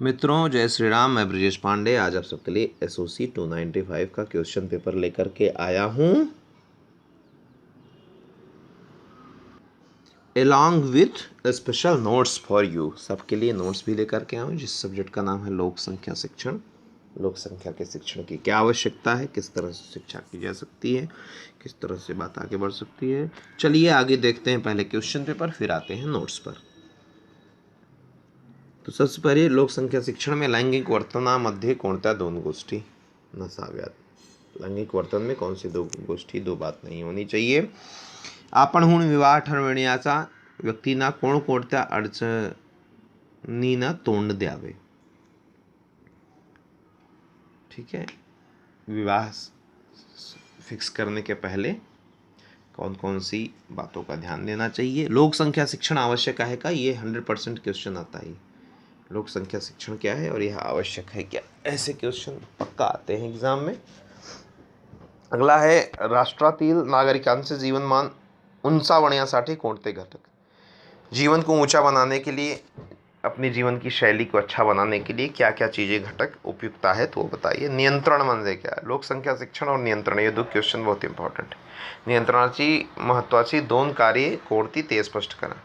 मित्रों, जय श्री राम। मैं ब्रजेश पांडे आज आप सबके लिए एसओसी 295 का क्वेश्चन पेपर लेकर के आया हूँ, along with special notes for you. सबके लिए नोट्स भी लेकर के आया हूँ, जिस सब्जेक्ट का नाम है लोक संख्या शिक्षण। लोक संख्या के शिक्षण की क्या आवश्यकता है, किस तरह से शिक्षा की जा सकती है, किस तरह से बात आगे बढ़ सकती है। चलिए आगे देखते हैं पहले क्वेश्चन पेपर, फिर आते हैं नोट्स पर। तो सबसे पहले लोकसंख्या शिक्षण में लैंगिक वर्तनामध्ये कोणत्या दोन गोष्टी नसाव्यात। लैंगिक वर्तन में कौन सी दो गोष्टी, दो बात नहीं होनी चाहिए। आपणहून विवाह ठरविण्याचा व्यक्तींना कोणकोणत्या अडचणींना तोंड द्यावे। ठीक है, विवाह फिक्स करने के पहले कौन कौन सी बातों का ध्यान देना चाहिए। लोक संख्या शिक्षण आवश्यक है का, ये 100% क्वेश्चन आता है। लोक संख्या शिक्षण क्या है और यह आवश्यक है क्या, ऐसे क्वेश्चन पक्का आते हैं एग्जाम में। अगला है, राष्ट्रातील नागरिकांचे जीवनमान उंचावण्यासाठी कोणते घटक। जीवन को ऊंचा बनाने के लिए, अपनी जीवन की शैली को अच्छा बनाने के लिए क्या क्या चीज़ें घटक उपयुक्त है तो वो बताइए। नियंत्रण म्हणजे क्या है। लोकसंख्या शिक्षण और नियंत्रण हे दो क्वेश्चन बहुत इंपॉर्टंट है। नियंत्रणाची महत्त्वाची दोन कार्ये कोणती ते स्पष्ट करा।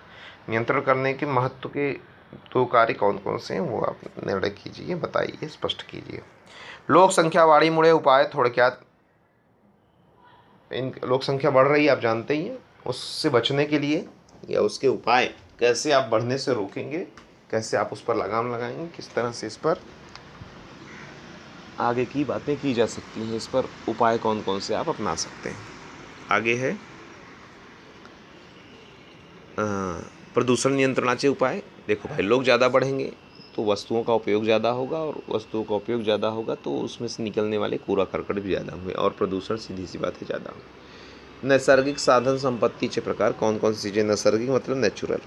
नियंत्रण करने के महत्व के दो कार्य कौन कौन से हैं वो आप निर्णय कीजिए, बताइए, स्पष्ट कीजिए। लोक संख्या वाढीमुळे उपाय थोडक्यात। इन लोक संख्या बढ़ रही है, आप जानते ही हैं, उससे बचने के लिए या उसके उपाय कैसे आप बढ़ने से रोकेंगे, कैसे आप उस पर लगाम लगाएंगे, किस तरह से इस पर आगे की बातें की जा सकती हैं, इस पर उपाय कौन कौन से आप अपना सकते हैं। आगे है प्रदूषण नियंत्रणाचे उपाय। देखो भाई, लोग ज़्यादा बढ़ेंगे तो वस्तुओं का उपयोग ज़्यादा होगा, और वस्तुओं का उपयोग ज़्यादा होगा तो उसमें से निकलने वाले कूड़ा करकट भी ज़्यादा होंगे, और प्रदूषण सीधी सी बात है ज़्यादा होगा। नैसर्गिक साधन संपत्तीचे प्रकार कौन कौन सी चीज़ें। नैसर्गिक मतलब नेचुरल।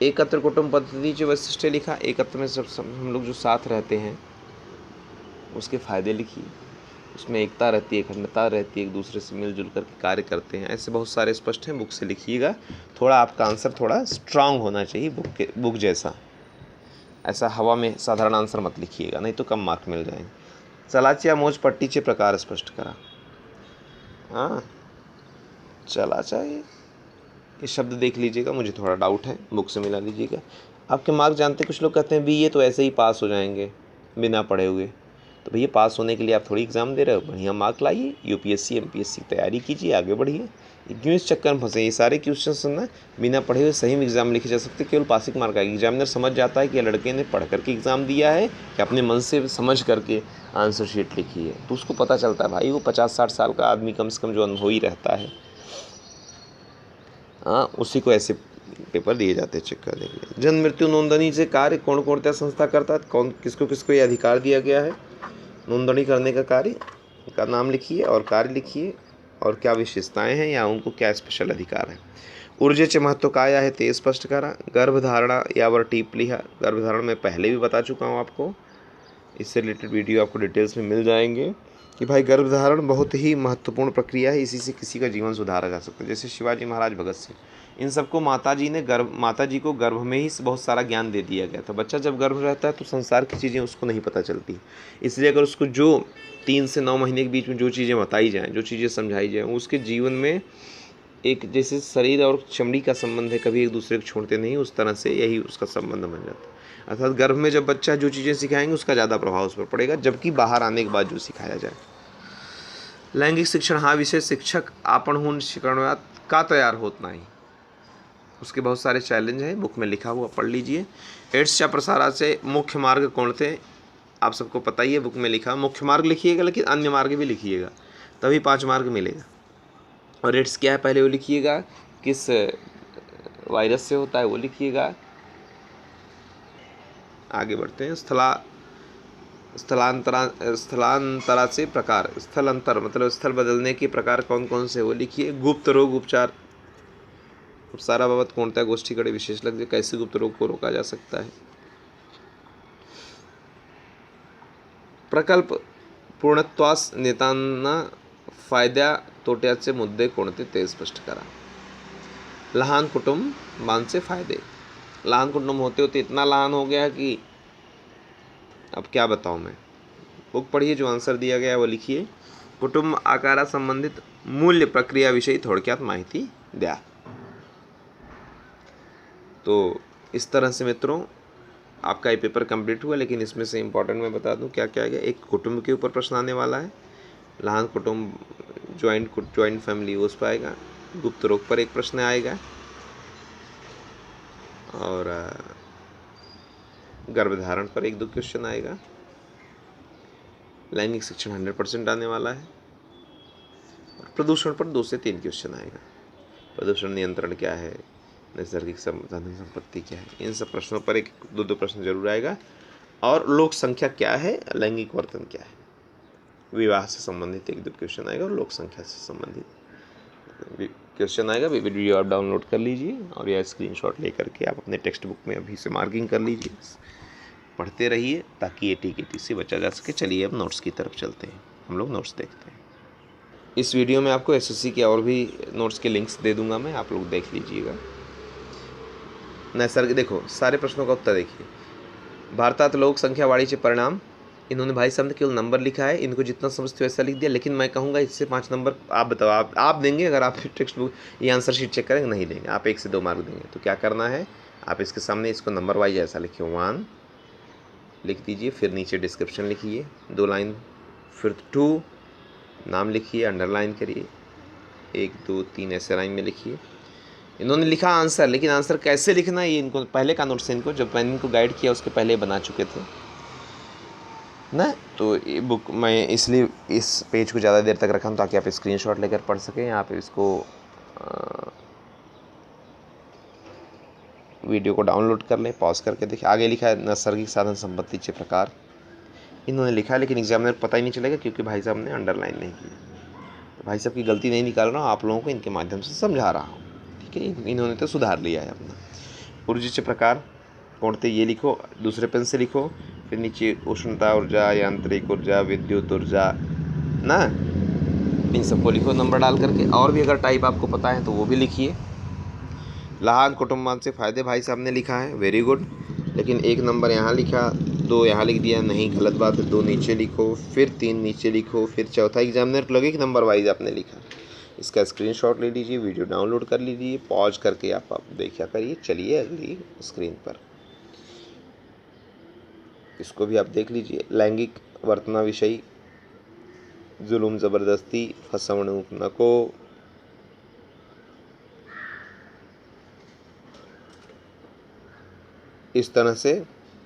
एकत्र कुटुंब पद्धतीचे वैशिष्ट्य लिखा। एकत्र में सब हम लोग जो साथ रहते हैं उसके फ़ायदे लिखिए। उसमें एकता रहती है, अखंडता रहती है, एक दूसरे से मिलजुल करके कार्य करते हैं। ऐसे बहुत सारे स्पष्ट हैं, बुक से लिखिएगा। थोड़ा आपका आंसर थोड़ा स्ट्रांग होना चाहिए बुक जैसा। ऐसा हवा में साधारण आंसर मत लिखिएगा, नहीं तो कम मार्क मिल जाएंगे। चलाची या मोज पट्टीचे प्रकार स्पष्ट करा। हाँ, चलाचा ये शब्द देख लीजिएगा, मुझे थोड़ा डाउट है, बुक से मिला लीजिएगा। आपके मार्क जानते, कुछ लोग कहते हैं भी ये तो ऐसे ही पास हो जाएंगे बिना पढ़े हुए। तो भैया, पास होने के लिए आप थोड़ी एग्ज़ाम दे रहे हो, बढ़िया मार्क लाइए, यूपीएससी एमपीएससी की तैयारी कीजिए, आगे बढ़िए। क्यों इस चक्कर में फंसे। ये सारे क्वेश्चन सुनना, बिना पढ़े हुए सही में एग्जाम लिखे जा सकते, केवल पासिंग मार्क आएगी। एग्जामिनर समझ जाता है कि लड़के ने पढ़ करके एग्ज़ाम दिया है कि अपने मन से समझ करके आंसर शीट लिखी है, तो उसको पता चलता है भाई वो 50-60 साल का आदमी कम से कम जो अनुभवी रहता है, हाँ, उसी को ऐसे पेपर दिए जाते हैं, चेक कर देंगे। जन्म मृत्यू नोंदणीचे कार्य कोणकोणत्या संस्था करतात, कौन किसको किसको ये अधिकार दिया गया है नोंदणी करने का कार्य का नाम लिखिए और कार्य लिखिए, और क्या विशेषताएं हैं या उनको क्या स्पेशल अधिकार है। ऊर्जेचे महत्व काय आहे ते स्पष्ट करा। गर्भधारणा यावर टिप लिहा। गर्भधारण में पहले भी बता चुका हूँ आपको, इससे रिलेटेड वीडियो आपको डिटेल्स में मिल जाएंगे कि भाई गर्भधारण बहुत ही महत्वपूर्ण प्रक्रिया है, इसी से किसी का जीवन सुधारा जा सकता है। जैसे शिवाजी महाराज, भगत सिंह, इन सबको माता जी को गर्भ में ही बहुत सारा ज्ञान दे दिया गया था। बच्चा जब गर्भ रहता है तो संसार की चीज़ें उसको नहीं पता चलती, इसलिए अगर उसको जो 3 से 9 महीने के बीच में जो चीज़ें बताई जाएँ, जो चीज़ें समझाई जाएँ, उसके जीवन में एक जैसे शरीर और चमड़ी का संबंध है, कभी एक दूसरे को छोड़ते नहीं, उस तरह से यही उसका संबंध बन जाता है। अर्थात गर्भ में जब बच्चा जो चीज़ें सिखाएंगे उसका ज़्यादा प्रभाव उस पर पड़ेगा, जबकि बाहर आने के बाद जो सिखाया जाए। लैंगिक शिक्षण हा विषय शिक्षक आपणहून शिकवण्यात का तयार होत नाही, उसके बहुत सारे चॅलेंज हैं, बुक में लिखा हुआ, पढ़ लीजिए। एड्सच्या प्रसाराचे मुख्य मार्ग कोणते, आप सबको पता ही है, बुक में लिखा। मुख्य मार्ग लिखिएगा, लेकिन अन्य मार्ग भी लिखिएगा, तभी 5 मार्क मिलेगा। और एड्स क्या है पहले वो लिखिएगा, किस वायरस से होता है वो लिखिएगा। आगे बढ़ते हैं। स्थलांतराचे प्रकार। स्थलांतर मतलब स्थल बदलने के प्रकार कौन कौन से वो लिखिए। गुप्त रोग उपचार उपचाराबाबत कोणत्या गोष्टीकडे विशेष लक्ष, कैसे गुप्त रोग को रोका जा सकता है। प्रकल्प पूर्णत्वास नेतांना फायद्या तोट्याचे मुद्दे कोणते ते स्पष्ट करा। लहान कुटुंबांचे फायदे। लहान कुटुंब होते होते इतना लहान हो गया कि अब क्या बताऊँ मैं, बुक पढ़िए, जो आंसर दिया गया है वो लिखिए। कुटुंब आकारा संबंधित मूल्य प्रक्रिया विषयी थोडक्यात माहिती द्या। तो इस तरह से मित्रों आपका ये पेपर कंप्लीट हुआ, लेकिन इसमें से इम्पॉर्टेंट मैं बता दूं क्या क्या है। एक कुटुंब के ऊपर प्रश्न आने वाला है, लहान कुटुंब, जॉइंट फैमिली उस पर आएगा, गुप्त रोग पर एक प्रश्न आएगा, और गर्भधारण पर 1-2 क्वेश्चन आएगा। लैंगिक शिक्षण 100% आने वाला है, और प्रदूषण पर 2 से 3 क्वेश्चन आएगा। प्रदूषण नियंत्रण क्या है, नैसर्गिक संसाधन संपत्ति क्या है, इन सब प्रश्नों पर 1-2 प्रश्न जरूर आएगा। और लोक संख्या क्या है, लैंगिक वर्तन क्या है, विवाह से संबंधित 1-2 क्वेश्चन आएगा, और लोक संख्या से संबंधित क्वेश्चन आएगा। वीडियो आप डाउनलोड कर लीजिए और या स्क्रीनशॉट लेकर के आप अपने टेक्स्ट बुक में अभी से मार्किंग कर लीजिए, पढ़ते रहिए ताकि ये टीकेटी से बचा जा सके। चलिए अब नोट्स की तरफ चलते हैं, हम लोग नोट्स देखते हैं। इस वीडियो में आपको एसएससी के और भी नोट्स के लिंक्स दे दूंगा मैं, आप लोग देख लीजिएगा। नैसर्गिक, देखो सारे प्रश्नों का उत्तर देखिए। भारतात लोक संख्या वाणिज्य परिणाम, इन्होंने भाई साहब ने केवल नंबर लिखा है, इनको जितना समझते हो वैसा लिख दिया, लेकिन मैं कहूँगा इससे 5 नंबर आप बताओ, आप देंगे अगर आप टेक्स्ट बुक ये आंसर शीट चेक करेंगे? नहीं देंगे, आप 1 से 2 मार्क देंगे। तो क्या करना है, आप इसके सामने इसको नंबर वाइज ऐसा लिखिए, 1 लिख दीजिए, फिर नीचे डिस्क्रिप्शन लिखिए 2 लाइन, फिर 2 नाम लिखिए, अंडरलाइन करिए, 1 2 3 ऐसे लाइन में लिखिए। इन्होंने लिखा आंसर, लेकिन आंसर कैसे लिखना है ये इनको पहले का नोट्स है, इनको जब मैंने इनको गाइड किया उसके पहले बना चुके थे ना। तो ये बुक मैं इसलिए इस पेज को ज़्यादा देर तक रखा हूँ ताकि आप स्क्रीनशॉट लेकर पढ़ सकें। आप इसको वीडियो को डाउनलोड कर लें, पॉज करके देखिए। आगे लिखा है नैसर्गिक साधन संपत्ति के प्रकार, इन्होंने लिखा है, लेकिन एग्जामिनर को पता ही नहीं चलेगा क्योंकि भाई साहब ने अंडरलाइन नहीं की। तो भाई साहब की गलती नहीं निकाल रहा हूँ, आप लोगों को इनके माध्यम से समझा रहा हूँ, ठीक है। इन्होंने तो सुधार लिया है अपना। ऊर्जेचे प्रकार कोणते, ये लिखो, दूसरे पेन से लिखो, फिर नीचे उष्णता ऊर्जा, यांत्रिक ऊर्जा, विद्युत ऊर्जा ना, इन सबको लिखो नंबर डाल करके। और भी अगर टाइप आपको पता है तो वो भी लिखिए। लहान कुटुंबांचे फायदे भाई साहब ने लिखा है, वेरी गुड, लेकिन 1 नंबर यहाँ लिखा, 2 यहाँ लिख दिया, नहीं गलत बात है। 2 नीचे लिखो, फिर 3 नीचे लिखो, फिर चौथा एग्जामिनर को लगे कि नंबर वाइज आपने लिखा। इसका स्क्रीनशॉट ले लीजिए, वीडियो डाउनलोड कर लीजिए, पॉज करके आप देखा करिए। चलिए अगली स्क्रीन पर इसको भी आप देख लीजिए। लैंगिक वर्तनाविषयी, जुलूम जबरदस्ती, फसवणूक नको, इस तरह से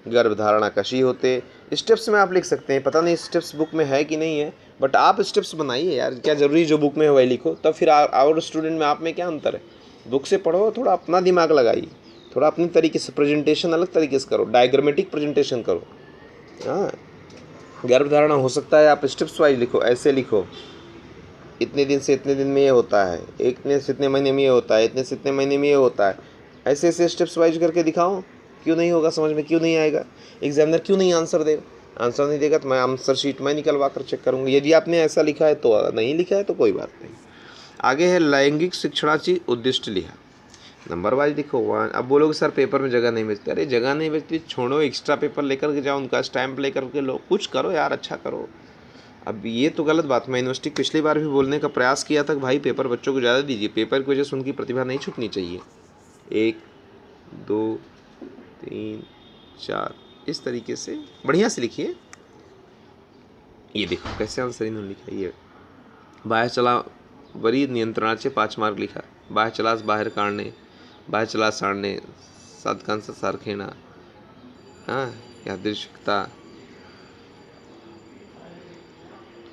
गर्भधारणा कशी होते। स्टेप्स में आप लिख सकते हैं, पता नहीं स्टेप्स बुक में है कि नहीं है, बट आप स्टेप्स बनाइए यार, क्या ज़रूरी जो बुक में है वही लिखो। तब फिर और स्टूडेंट में आप में क्या अंतर है? बुक से पढ़ो, थोड़ा अपना दिमाग लगाइए, थोड़ा अपनी तरीके से प्रेजेंटेशन अलग तरीके से करो, डायग्रामेटिक प्रेजेंटेशन करो। हाँ, गर्भधारणा हो सकता है, आप स्टेप्स वाइज लिखो, ऐसे लिखो, इतने दिन से इतने दिन में ये होता है, इतने से इतने महीने में ये होता है, इतने से इतने महीने में ये होता है, ऐसे ऐसे स्टेप्स वाइज करके दिखाओ। क्यों नहीं होगा समझ में, क्यों नहीं आएगा? एग्जामिनर क्यों नहीं आंसर देगा? आंसर नहीं देगा तो मैं आंसर शीट में निकलवा कर चेक करूँगा। यदि आपने ऐसा लिखा है तो, नहीं लिखा है तो कोई बात नहीं। आगे है लैंगिक शिक्षणाची उद्दिष्ट लिहा, नंबर वाइज लिखो 1। अब बोलोगे सर पेपर में जगह नहीं बचती, अरे जगह नहीं बचती, छोड़ो, एक्स्ट्रा पेपर लेकर के जाओ, उनका स्टैंप लेकर के लो, कुछ करो यार, अच्छा करो। अब ये तो गलत बात, मैं यूनिवर्सिटी पिछली बार भी बोलने का प्रयास किया था कि भाई पेपर बच्चों को ज़्यादा दीजिए, पेपर की वजह से उनकी प्रतिभा नहीं छुपनी चाहिए। 1 2 3 4 इस तरीके से बढ़िया से लिखिए। ये देखो कैसे आंसर इन्होंने लिखा, ये बाह्य चलावरी नियंत्रणाचे 5 मार्क लिखा, बाह्य चलास बाहेर काढणे, बाह्य चलास आणणे, साधकांचा सारखेना, हाँ, यादृच्छिकता,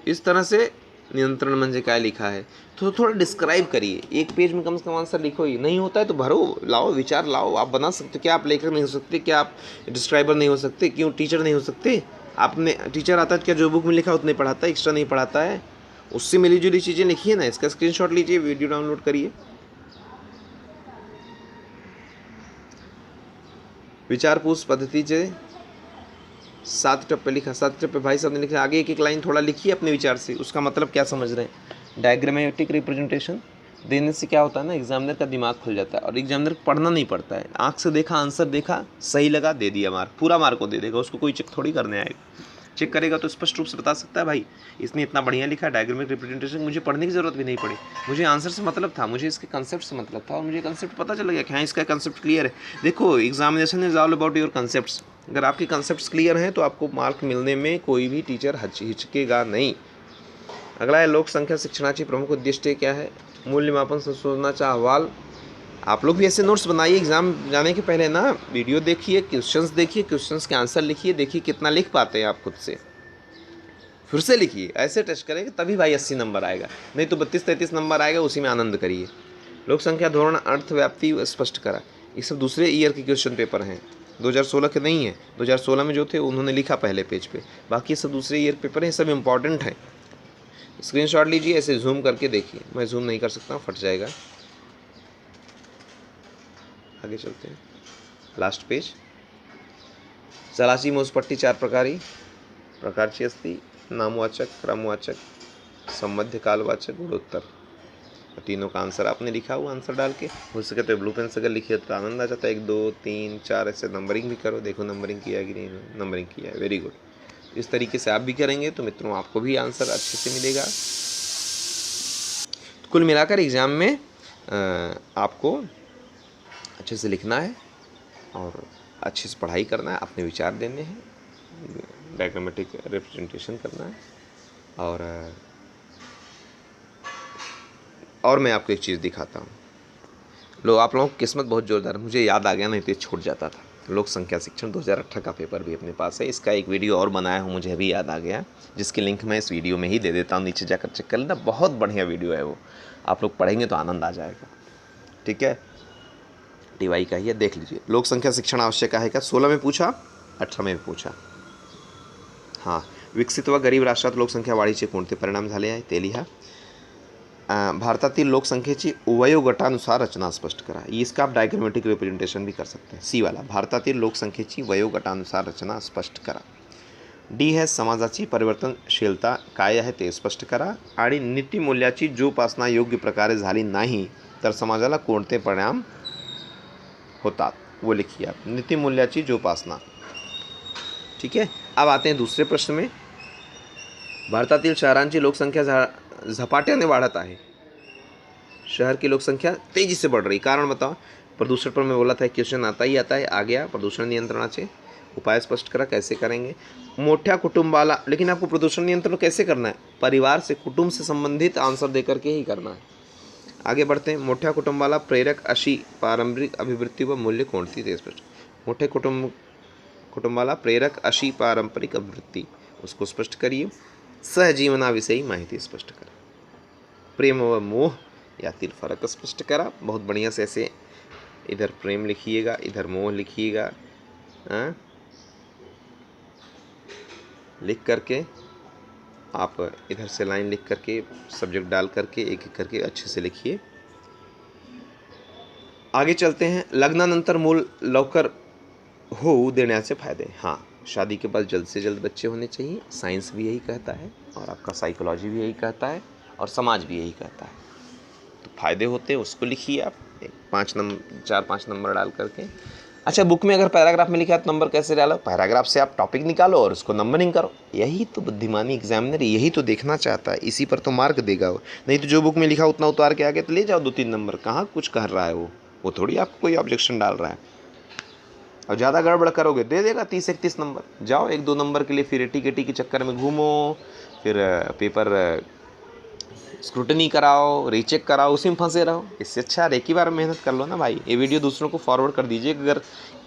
इस तरह से नियंत्रण म्हणजे काय लिखा है, तो थोड़ा डिस्क्राइब करिए। 1 पेज में कम से कम आंसर लिखो ही, नहीं होता है तो भरो, लाओ, विचार लाओ, आप बना सकते। क्या आप लेखक नहीं हो सकते? क्या आप डिस्क्राइबर नहीं हो सकते? क्यों टीचर नहीं हो सकते? आपने टीचर आता है क्या जो बुक में लिखा उतने पढ़ाता है, एक्स्ट्रा नहीं पढ़ाता है? उससे मिली जुली चीज़ें लिखिए ना। इसका स्क्रीनशॉट लीजिए, वीडियो डाउनलोड करिए। विचारपूस पद्धतीचे 7 टप्पे लिखा, 7 टप्पे भाई साहब ने लिखा। आगे एक एक लाइन थोड़ा लिखिए अपने विचार से, उसका मतलब क्या समझ रहे हैं। डायग्रामेटिक रिप्रेजेंटेशन, देने से क्या होता है ना, एग्जामिनर का दिमाग खुल जाता है और एग्जामिनर को पढ़ना नहीं पड़ता है। आंख से देखा, आंसर देखा, सही लगा, दे दिया मार्क, पूरा मार्क को दे देगा, उसको कोई चेक थोड़ी करने आएगा। चेक करेगा तो स्पष्ट रूप से बता सकता है भाई इसने इतना बढ़िया लिखा, डायग्रामिक रिप्रेजेंटेशन, मुझे पढ़ने की ज़रूरत भी नहीं पड़ी, मुझे आंसर से मतलब था, मुझे इसके कंसेप्ट से मतलब था और मुझे कंसेप्ट पता चल गया कि हाँ इसका कंसेप्ट क्लियर है। देखो, examination is all about your concepts. अगर आपके कंसेप्ट्स क्लियर हैं तो आपको मार्क मिलने में कोई भी टीचर हिचकेगा नहीं। अगला है लोक संख्या शिक्षणाची प्रमुख उद्देश्य क्या है? मूल्यमापन संशोधनाचा अहवाल। आप लोग भी ऐसे नोट्स बनाइए एग्जाम जाने के पहले ना, वीडियो देखिए, क्वेश्चंस देखिए, क्वेश्चंस के आंसर लिखिए, देखिए कितना लिख पाते हैं आप खुद से, फिर से लिखिए, ऐसे टेस्ट करेंगे तभी भाई 80 नंबर आएगा, नहीं तो 32-33 नंबर आएगा, उसी में आनंद करिए। लोक संख्या धोरण अर्थव्याप्ति स्पष्ट करा, ये सब दूसरे ईयर के क्वेश्चन पेपर हैं, 2016 के नहीं है। 2016 में जो थे उन्होंने लिखा पहले पेज पे, बाकी सब दूसरे ईयर पेपर हैं, सब इंपॉर्टेंट हैं। स्क्रीनशॉट लीजिए, ऐसे जूम करके देखिए, मैं जूम नहीं कर सकता, फट जाएगा। आगे चलते हैं, लास्ट पेज। चलाची मोजपट्टी 4 प्रकारची असती, नामवाचक, क्रमवाचक, संबंध कालवाचक, गुणोत्तर। तीनों का आंसर आपने लिखा हुआ, आंसर डाल के हो सके तो ब्लू पेन से अगर लिखिए तो आनंद आ जाता है। 1 2 3 4 ऐसे नंबरिंग भी करो, देखो नंबरिंग किया है कि नहीं, नंबरिंग किया है, वेरी गुड। इस तरीके से आप भी करेंगे तो मित्रों आपको भी आंसर अच्छे से मिलेगा। तो कुल मिलाकर एग्ज़ाम में आपको अच्छे से लिखना है और अच्छे से पढ़ाई करना है, अपने विचार देने हैं, डायग्रामेटिक रिप्रेजेंटेशन करना है। और मैं आपको एक चीज़ दिखाता हूँ। लो, आप लोगों की किस्मत बहुत ज़ोरदार है, मुझे याद आ गया, नहीं तो ये छूट जाता था। लोक संख्या शिक्षण 2018 का पेपर भी अपने पास है, इसका एक वीडियो और बनाया हूँ, मुझे अभी याद आ गया, जिसकी लिंक मैं इस वीडियो में ही दे देता हूँ, नीचे जाकर चेक कर लेना, बहुत बढ़िया वीडियो है वो, आप लोग पढ़ेंगे तो आनंद आ जाएगा। ठीक है, टीवाई का ही है, देख लीजिए। लोक संख्या शिक्षण आवश्यक आहे का 16 में पूछा, 18 में भी पूछा। हाँ, विकसित व गरीब राष्ट्रात लोकसंख्या वाढीचे कोणते परिणाम झाले आहे ते लिहा। भारतातील लोकसंख्येची वयोगटानुसार रचना स्पष्ट करा, इसका आप डायग्रामेटिक रिप्रेजेंटेशन भी कर सकते हैं। सी वाला, भारतातील लोकसंख्येची वयोगटानुसार रचना स्पष्ट करा। डी है समाजाची परिवर्तनशीलता काय आहे ते स्पष्ट करा आणि नीतिमूल्याची जोपासना योग्य प्रकारे झाली नाही तर समाजाला कोणते परिणाम होतात वो लिखिए आप, नीतिमूल्याची जोपासना। ठीक है, अब आते हैं दूसरे प्रश्न में। भारतातील शहरांची लोकसंख्या झपाट्याने वाढत आहे, शहर की लोकसंख्या तेजी से बढ़ रही, कारण बताओ। प्रदूषण पर मैं बोला था क्वेश्चन आता ही आता है, आ गया। प्रदूषण नियंत्रणाचे उपाय स्पष्ट करा, कैसे करेंगे। मोठ्या कुटुंबाला, लेकिन आपको प्रदूषण नियंत्रण कैसे करना है, परिवार से, कुटुंब से संबंधित आंसर देकर के ही करना है। आगे बढ़ते हैं। मोठ्या कुटुंबाला प्रेरक अशी पारंपरिक अभिवृत्ती व मूल्य कोणती ते स्पष्ट। मोठे कुटुंबाला प्रेरक अशी पारंपरिक अभिवृत्ती, उसको स्पष्ट करिए। सहजीवनाविषयी माहिती स्पष्ट करा। प्रेम व मोह यातील फरक स्पष्ट करा। बहुत बढ़िया से ऐसे इधर प्रेम लिखिएगा, इधर मोह लिखिएगा, लिख करके आप इधर से लाइन लिख करके सब्जेक्ट डाल करके एक एक करके अच्छे से लिखिए। आगे चलते हैं। लग्नानंतर मूल लवकर होऊ देण्याचे फायदे। हाँ, शादी के बाद जल्द से जल्द बच्चे होने चाहिए, साइंस भी यही कहता है और आपका साइकोलॉजी भी यही कहता है और समाज भी यही कहता है। तो फायदे होते हैं, उसको लिखिए आप 4-5 नंबर डाल करके। अच्छा, बुक में अगर पैराग्राफ में लिखा है तो नंबर कैसे डालो, पैराग्राफ से आप टॉपिक निकालो और उसको नंबरिंग करो। यही तो बुद्धिमानी एग्जामिनर यही तो देखना चाहता है, इसी पर तो मार्क देगा वो। नहीं तो जो बुक में लिखा उतना उतार के आगे तो ले जाओ 2-3 नंबर, कहाँ कुछ कर रहा है वो थोड़ी आपको कोई ऑब्जेक्शन डाल रहा है। और ज़्यादा गड़बड़ करोगे दे देगा 30-31 नंबर। जाओ 1-2 नंबर के लिए फिर एटी के चक्कर में घूमो, फिर पेपर स्क्रूटनी कराओ, रीचेक कराओ, उसी में फंसे रहो। इससे अच्छा एक ही बार मेहनत कर लो ना भाई। ये वीडियो दूसरों को फॉरवर्ड कर दीजिए अगर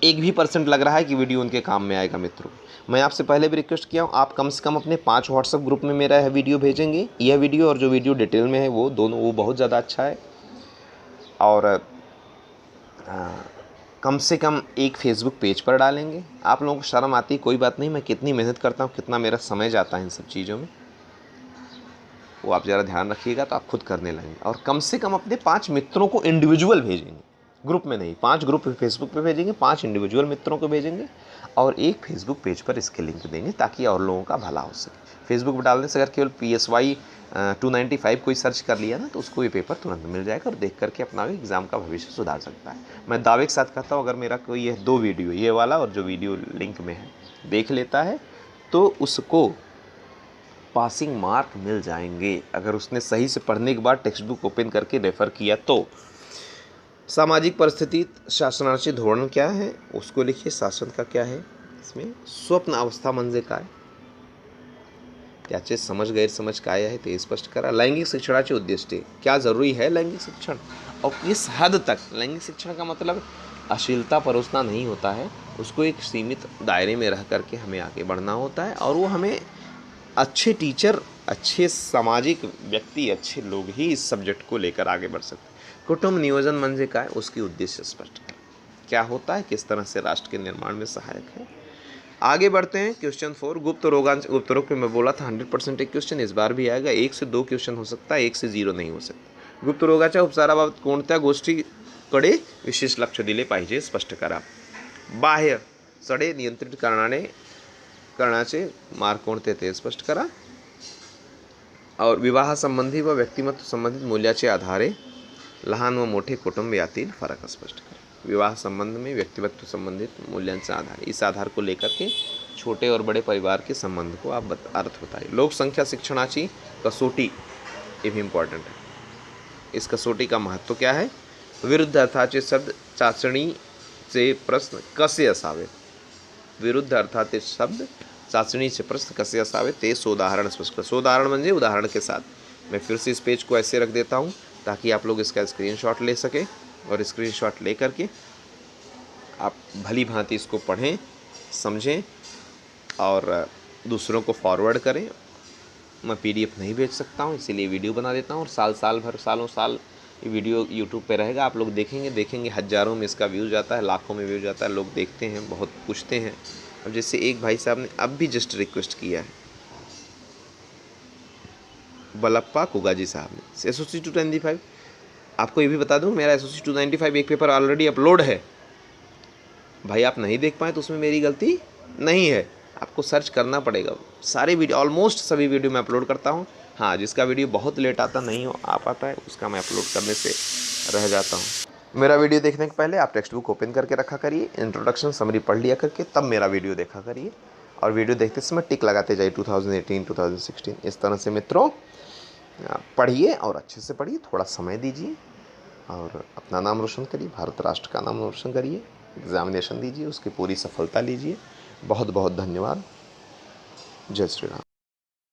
1% लग रहा है कि वीडियो उनके काम में आएगा। मित्रों, मैं आपसे पहले भी रिक्वेस्ट किया हूँ, आप कम से कम अपने 5 व्हाट्सएप ग्रुप में मेरा यह वीडियो भेजेंगे। यह वीडियो और जो वीडियो डिटेल में है वो दोनों, वो बहुत ज़्यादा अच्छा है। और कम से कम एक फेसबुक पेज पर डालेंगे। आप लोगों को शर्म आती है, कोई बात नहीं, मैं कितनी मेहनत करता हूँ, कितना मेरा समय जाता है इन सब चीज़ों में, वो आप ज़रा ध्यान रखिएगा तो आप खुद करने लगेंगे। और कम से कम अपने 5 मित्रों को इंडिविजुअल भेजेंगे, ग्रुप में नहीं, 5 ग्रुप फेसबुक पे भेजेंगे, 5 इंडिविजुअल मित्रों को भेजेंगे और एक फेसबुक पेज पर इसके लिंक देंगे ताकि और लोगों का भला हो सके। फेसबुक पर डालने से अगर केवल PSY 295 कोई सर्च कर लिया ना तो उसको ये पेपर तुरंत मिल जाएगा और देख करके अपना भी एग्ज़ाम का भविष्य सुधार सकता है। मैं दावे के साथ कहता हूँ अगर मेरा कोई ये 2 वीडियो, ये वाला और जो वीडियो लिंक में है, देख लेता है तो उसको पासिंग मार्क मिल जाएंगे अगर उसने सही से पढ़ने के बाद टेक्स्ट बुक ओपन करके रेफ़र किया तो। सामाजिक परिस्थिति शासनाची धोरण क्या है उसको लिखिए, शासन का क्या है इसमें। स्वप्न अवस्था म्हणजे काय, त्याचे समज गैरसमज काय आहे ते स्पष्ट करा। लैंगिक शिक्षणाचे उद्दिष्टे, क्या ज़रूरी है लैंगिक शिक्षण और किस हद तक। लैंगिक शिक्षण का मतलब अश्लीलता परोसना नहीं होता है, उसको एक सीमित दायरे में रह करके हमें आगे बढ़ना होता है और वो हमें अच्छे टीचर, अच्छे सामाजिक व्यक्ति, अच्छे लोग ही इस सब्जेक्ट को लेकर आगे बढ़ सकते हैं। कुटुंब नियोजन म्हणजे काय, उसकी उद्देश्य स्पष्ट करें, क्या होता है, किस तरह से राष्ट्र के निर्माण में सहायक है। आगे बढ़ते हैं क्वेश्चन 4, गुप्त रोगांश। गुप्त रोग पे मैं बोला था 100% एक क्वेश्चन इस बार भी आएगा, 1 से 2 क्वेश्चन हो सकता है, 1 से 0 नहीं हो सकता। गुप्त रोगाच्या उपचाराबाबत कोणत्या गोष्टीकडे विशेष लक्ष दिले पाहिजे स्पष्ट करा। बाह्य सडे नियंत्रित करण्याचे मार्ग कोणते ते स्पष्ट करा और विवाह संबंधी व व्यक्तिमत्व संबंधित मूल्याचे आधारे लहान व मोठे कुटुंब यातील फरक स्पष्ट करें। विवाह संबंध में व्यक्तित्व संबंधित मूल्यांचा आधार, इस आधार को लेकर के छोटे और बड़े परिवार के संबंध को आप अर्थ बताइए। लोक संख्या शिक्षणाची कसोटी, ये भी इम्पॉर्टेंट है। इस कसोटी का महत्व क्या है। विरुद्ध अर्थाचे शब्द चाचणीचे प्रश्न कसे असावेत, विरुद्ध अर्थाचे शब्द चाचणीचे प्रश्न कसे असावे ते सोदाहरण स्पष्ट कर। सोदाहरण म्हणजे उदाहरण के साथ। मैं फिर से इस पेज को ऐसे रख देता हूँ ताकि आप लोग इसका स्क्रीनशॉट ले सकें और स्क्रीनशॉट ले करके आप भली भांति इसको पढ़ें, समझें और दूसरों को फॉरवर्ड करें। मैं PDF नहीं भेज सकता हूँ इसीलिए वीडियो बना देता हूँ और सालों साल ये वीडियो यूट्यूब पे रहेगा। आप लोग देखेंगे हज़ारों में इसका व्यूज़ जाता है, लाखों में व्यूज़ जाता है, लोग देखते हैं, बहुत पूछते हैं। अब जैसे एक भाई साहब ने अब भी जस्ट रिक्वेस्ट किया है, बलप्पा कुगाजी साहब ने, SOC 295। आपको ये भी बता दूं मेरा SOC 295 एक पेपर ऑलरेडी अपलोड है। भाई आप नहीं देख पाए तो उसमें मेरी गलती नहीं है, आपको सर्च करना पड़ेगा। सारे वीडियो, ऑलमोस्ट सभी वीडियो मैं अपलोड करता हूँ। हाँ, जिसका वीडियो बहुत लेट आता नहीं हो आ पाता है उसका मैं अपलोड करने से रह जाता हूँ। मेरा वीडियो देखने के पहले आप टेक्स्ट बुक ओपन करके रखा करिए, इंट्रोडक्शन समरी पढ़ लिया करके तब मेरा वीडियो देखा करिए और वीडियो देखते समय टिक लगाते जाइए 2018, 2016। इस तरह से मित्रों पढ़िए और अच्छे से पढ़िए, थोड़ा समय दीजिए और अपना नाम रोशन करिए, भारत राष्ट्र का नाम रोशन करिए, एग्ज़ामिनेशन दीजिए, उसकी पूरी सफलता लीजिए। बहुत बहुत धन्यवाद। जय श्री राम।